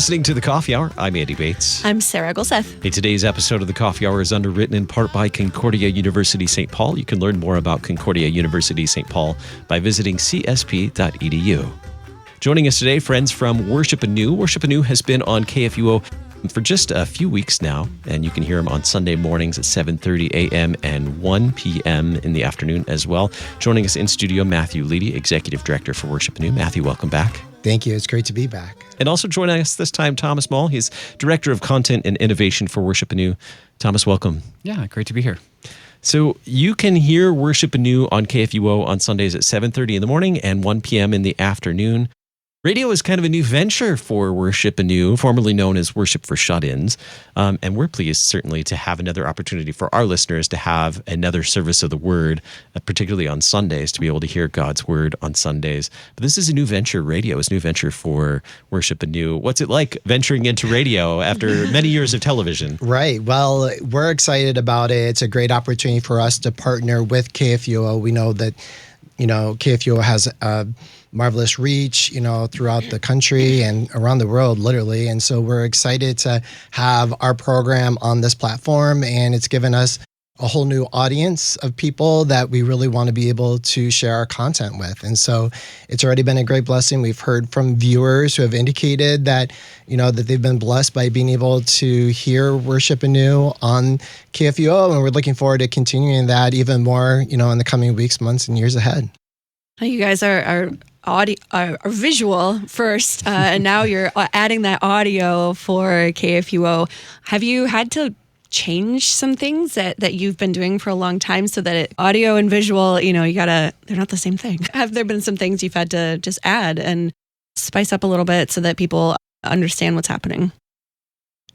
listening to The Coffee Hour. I'm Andy Bates. I'm Sarah Golseth. Hey, today's episode of The Coffee Hour is underwritten in part by Concordia University St. Paul. You can learn more about Concordia University St. Paul by visiting csp.edu. Joining us today, friends from Worship Anew. Worship Anew has been on KFUO for just a few weeks now, and you can hear them on Sunday mornings at 7:30 a.m. and 1 p.m. in the afternoon as well. Joining us in studio, Matthew Leighty, Executive Director for Worship Anew. Matthew, welcome back. Thank you. It's great to be back. And also joining us this time, Thomas Moll. He's Director of Content and Innovation for Worship Anew. Thomas, welcome. Yeah, great to be here. So you can hear Worship Anew on KFUO on Sundays at 7:30 in the morning and 1 p.m. in the afternoon. Radio is kind of a new venture for Worship Anew, formerly known as Worship for Shut-ins. And we're pleased, certainly, to have another opportunity for our listeners to have another service of the Word, particularly on Sundays, to be able to hear God's Word on Sundays. But this is a new venture. Radio is a new venture for Worship Anew. What's it like venturing into radio after many years of television? Right. Well, we're excited about it. It's a great opportunity for us to partner with KFUO. We know that, KFUO has a marvelous reach, throughout the country and around the world, literally. And so we're excited to have our program on this platform, and it's given us a whole new audience of people that we really want to be able to share our content with. And so it's already been a great blessing. We've heard from viewers who have indicated that, that they've been blessed by being able to hear Worship Anew on KFUO, and we're looking forward to continuing that even more, in the coming weeks, months, and years ahead. You guys are visual first, and now you're adding that audio for KFUO. Have you had to change some things that you've been doing for a long time so that audio and visual, they're not the same thing? Have there been some things you've had to just add and spice up a little bit so that people understand what's happening?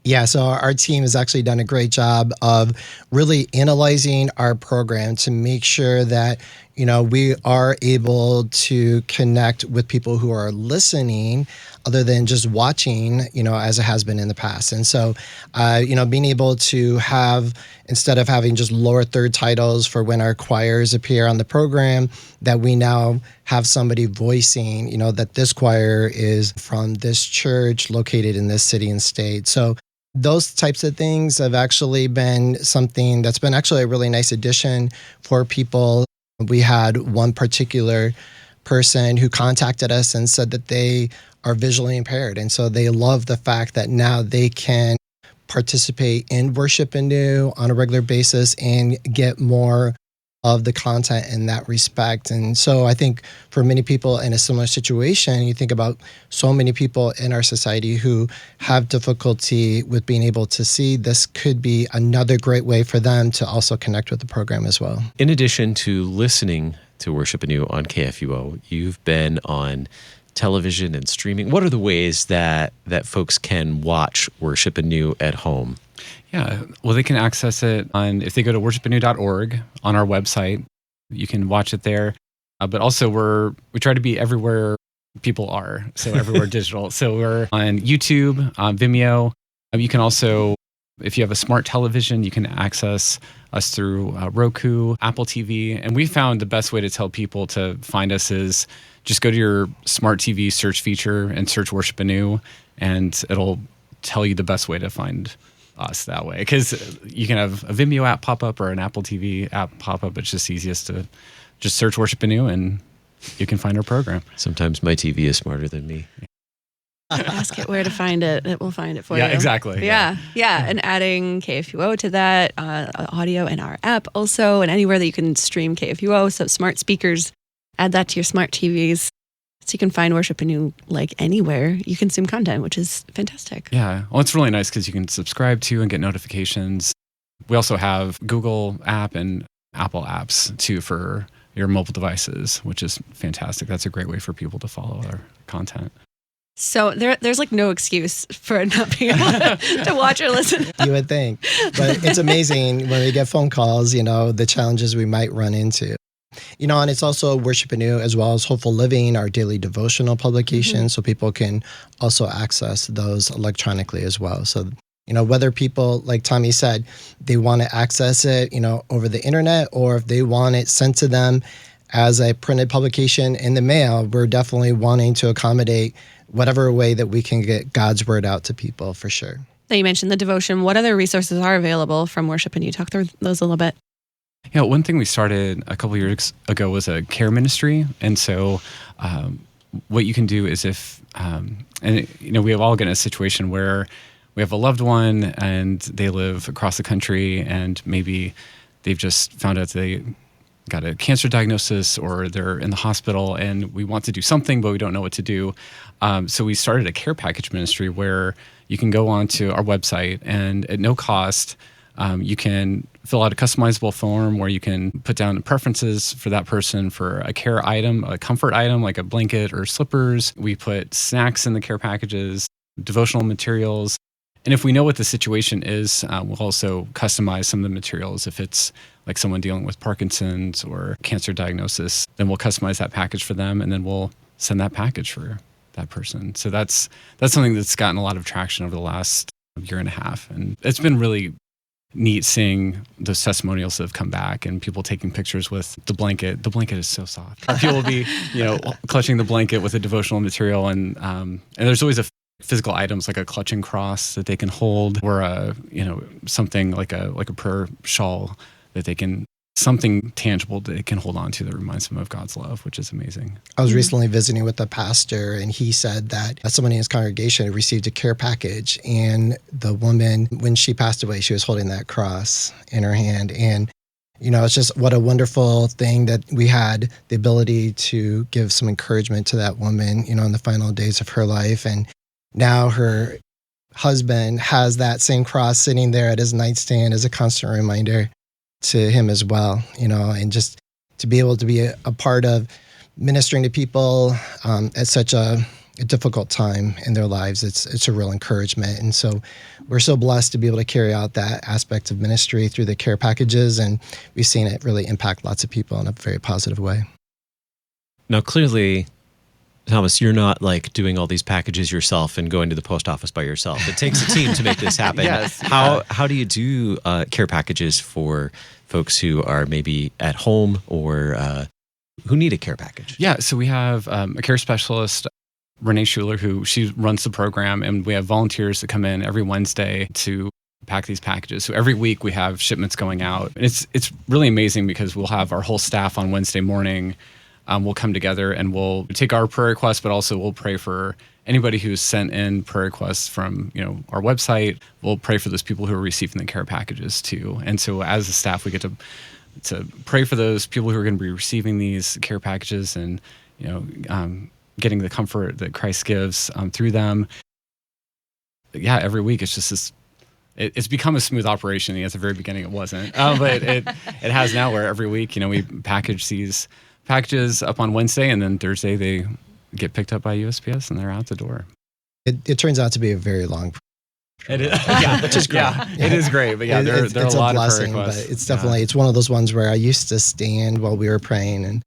Yeah, so our team has actually done a great job of really analyzing our program to make sure that, we are able to connect with people who are listening other than just watching, as it has been in the past. And so, being able to have, instead of having just lower third titles for when our choirs appear on the program, that we now have somebody voicing, that this choir is from this church located in this city and state. So those types of things have actually been something that's been actually a really nice addition for people. We had one particular person who contacted us and said that they are visually impaired. And so they love the fact that now they can participate in Worship Anew on a regular basis and get more of the content in that respect. And so I think for many people in a similar situation, you think about so many people in our society who have difficulty with being able to see, this could be another great way for them to also connect with the program as well. In addition to listening to Worship Anew on KFUO, you've been on television and streaming. What are the ways that folks can watch Worship Anew at home? Yeah, well, they can access it if they go to worshipanew.org on our website. You can watch it there. But also we try to be everywhere people are, so everywhere digital. So we're on YouTube, Vimeo. You can also, if you have a smart television, you can access us through Roku, Apple TV. And we found the best way to tell people to find us is just go to your smart TV search feature and search Worship Anew, and it'll tell you the best way to find us that way, because you can have a Vimeo app pop up or an Apple TV app pop up. It's just easiest to just search Worship Anew and you can find our program. Sometimes my TV is smarter than me. Ask it where to find it. It will find it for you. Yeah, exactly. Yeah. And adding KFUO to that, audio in our app also, and anywhere that you can stream KFUO. So smart speakers, add that to your smart TVs. So you can find Worship Anew like anywhere you consume content, which is fantastic. Yeah. Well, it's really nice because you can subscribe to and get notifications. We also have Google app and Apple apps too for your mobile devices, which is fantastic. That's a great way for people to follow our content. So there's like no excuse for not being able to watch or listen. You would think. But it's amazing when we get phone calls, the challenges we might run into. And it's also Worship Anew as well as Hopeful Living, our daily devotional publication, so people can also access those electronically as well. So, whether people, like Tommy said, they want to access it, over the internet, or if they want it sent to them as a printed publication in the mail, we're definitely wanting to accommodate whatever way that we can get God's word out to people, for sure. So you mentioned the devotion. What other resources are available from Worship Anew? Talk through those a little bit. Yeah, one thing we started a couple years ago was a care ministry. And so what you can do is we have all gotten a situation where we have a loved one and they live across the country and maybe they've just found out they got a cancer diagnosis or they're in the hospital and we want to do something, but we don't know what to do. So we started a care package ministry where you can go onto our website and at no cost, you can fill out a customizable form where you can put down preferences for that person for a care item, a comfort item like a blanket or slippers. We put snacks in the care packages, devotional materials. And if we know what the situation is, we'll also customize some of the materials. If it's like someone dealing with Parkinson's or cancer diagnosis, then we'll customize that package for them and then we'll send that package for that person. So that's something that's gotten a lot of traction over the last year and a half. And it's been really neat seeing those testimonials that have come back and people taking pictures with the blanket. The blanket is so soft. People will be, clutching the blanket with a devotional material, and there's always a physical items like a clutching cross that they can hold, or something like a prayer shawl that they can, something tangible that they can hold on to that reminds them of God's love, which is amazing. I was recently visiting with a pastor, and he said that someone in his congregation received a care package, and the woman, when she passed away, she was holding that cross in her hand. And, it's just what a wonderful thing that we had the ability to give some encouragement to that woman, in the final days of her life. And now her husband has that same cross sitting there at his nightstand as a constant reminder to him as well, and just to be able to be a part of ministering to people at such a difficult time in their lives. It's a real encouragement. And so we're so blessed to be able to carry out that aspect of ministry through the care packages. And we've seen it really impact lots of people in a very positive way. Now, clearly, Thomas, you're not like doing all these packages yourself and going to the post office by yourself. It takes a team to make this happen. Yes. How do you do care packages for folks who are maybe at home or who need a care package? Yeah, so we have a care specialist, Renee Schuler, she runs the program, and we have volunteers that come in every Wednesday to pack these packages. So every week we have shipments going out. And it's really amazing because we'll have our whole staff on Wednesday morning. We'll come together and we'll take our prayer requests, but also we'll pray for anybody who's sent in prayer requests from our website. We'll pray for those people who are receiving the care packages too. And so as a staff, we get to pray for those people who are going to be receiving these care packages and getting the comfort that Christ gives through them. Yeah, every week it's just this. It's become a smooth operation. At the very beginning, it wasn't, but it has now. Where every week, we package these packages up on Wednesday, and then Thursday they get picked up by USPS and they're out the door. It turns out to be a very long It is, yeah, which is great. Yeah, it is great, but yeah, there are a lot of prayer requests. But it's definitely it's one of those ones where I used to stand while we were praying, and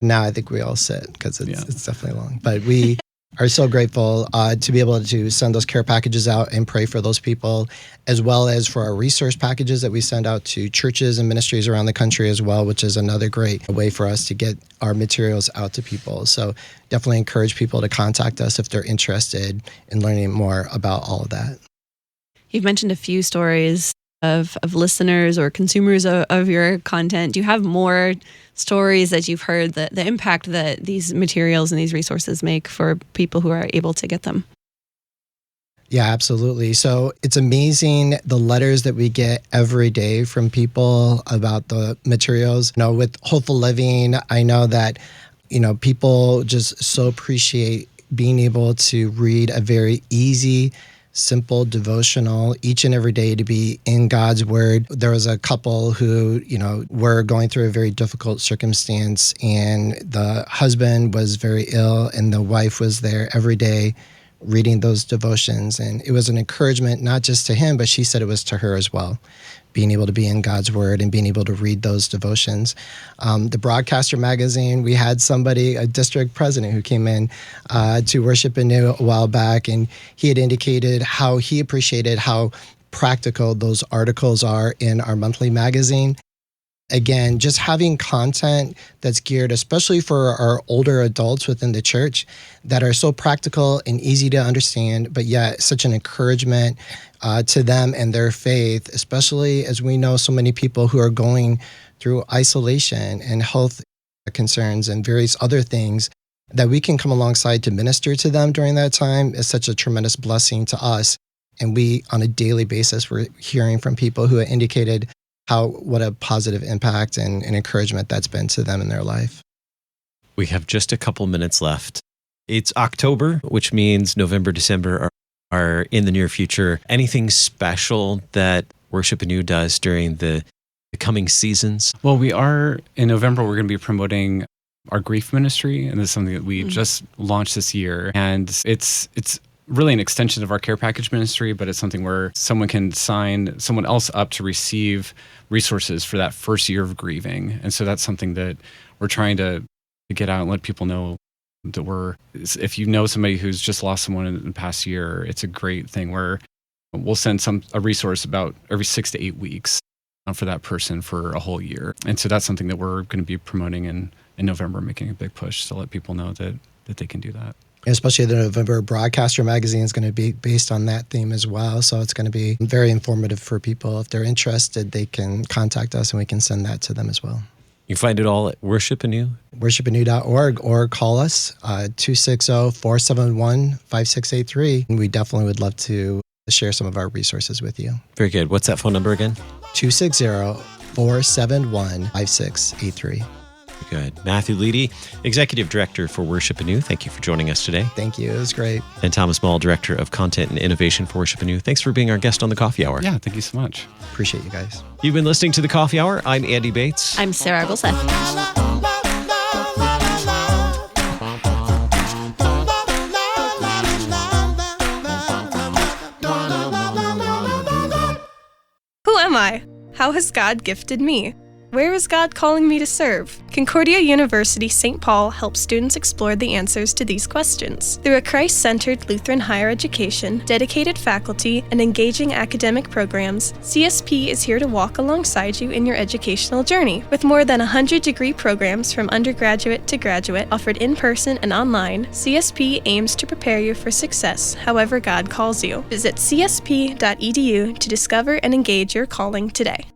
now I think we all sit because it's definitely long. But we are so grateful to be able to send those care packages out and pray for those people, as well as for our resource packages that we send out to churches and ministries around the country as well, which is another great way for us to get our materials out to people. So definitely encourage people to contact us if they're interested in learning more about all of that. You've mentioned a few stories of listeners or consumers of your content. Do you have more stories that you've heard, the impact that these materials and these resources make for people who are able to get them? Yeah, absolutely. So it's amazing the letters that we get every day from people about the materials. With Hopeful Living, I know that, people just so appreciate being able to read a very easy, simple devotional each and every day to be in God's word. There was a couple who, were going through a very difficult circumstance, and the husband was very ill and the wife was there every day reading those devotions. And it was an encouragement, not just to him, but she said it was to her as well, being able to be in God's word and being able to read those devotions. The Broadcaster magazine, we had somebody, a district president, who came in to Worship Anew a while back, and he had indicated how he appreciated how practical those articles are in our monthly magazine. again, just having content that's geared, especially for our older adults within the church, that are so practical and easy to understand, but yet such an encouragement to them and their faith, especially as we know so many people who are going through isolation and health concerns and various other things, that we can come alongside to minister to them during that time is such a tremendous blessing to us. And we, on a daily basis, we're hearing from people who have indicated what a positive impact and encouragement that's been to them in their life. We have just a couple minutes left. It's October, which means November, December are in the near future. Anything special that Worship Anew does during the coming seasons? Well, we are, in November, we're going to be promoting our grief ministry, and this is something that we just launched this year. And it's really an extension of our care package ministry, but it's something where someone can sign someone else up to receive resources for that first year of grieving. And so that's something that we're trying to get out and let people know that if you know somebody who's just lost someone in the past year, it's a great thing where we'll send a resource about every 6 to 8 weeks for that person for a whole year. And so that's something that we're going to be promoting in November, making a big push to let people know that they can do that. Especially the November Broadcaster magazine is going to be based on that theme as well. So it's going to be very informative for people. If they're interested, they can contact us and we can send that to them as well. You find it all at Worship Anew? worshipanew.org, or call us 260-471-5683. And we definitely would love to share some of our resources with you. Very good. What's that phone number again? 260-471-5683. Good. Matthew Leighty, Executive Director for Worship Anew. Thank you for joining us today. Thank you. It was great. And Thomas Moll, Director of Content and Innovation for Worship Anew. Thanks for being our guest on the Coffee Hour. Yeah, thank you so much. Appreciate you guys. You've been listening to the Coffee Hour. I'm Andy Bates. I'm Sarah Gulseth. Who am I? How has God gifted me? Where is God calling me to serve? Concordia University St. Paul helps students explore the answers to these questions. Through a Christ-centered Lutheran higher education, dedicated faculty, and engaging academic programs, CSP is here to walk alongside you in your educational journey. With more than 100 degree programs from undergraduate to graduate offered in person and online, CSP aims to prepare you for success however God calls you. Visit csp.edu to discover and engage your calling today.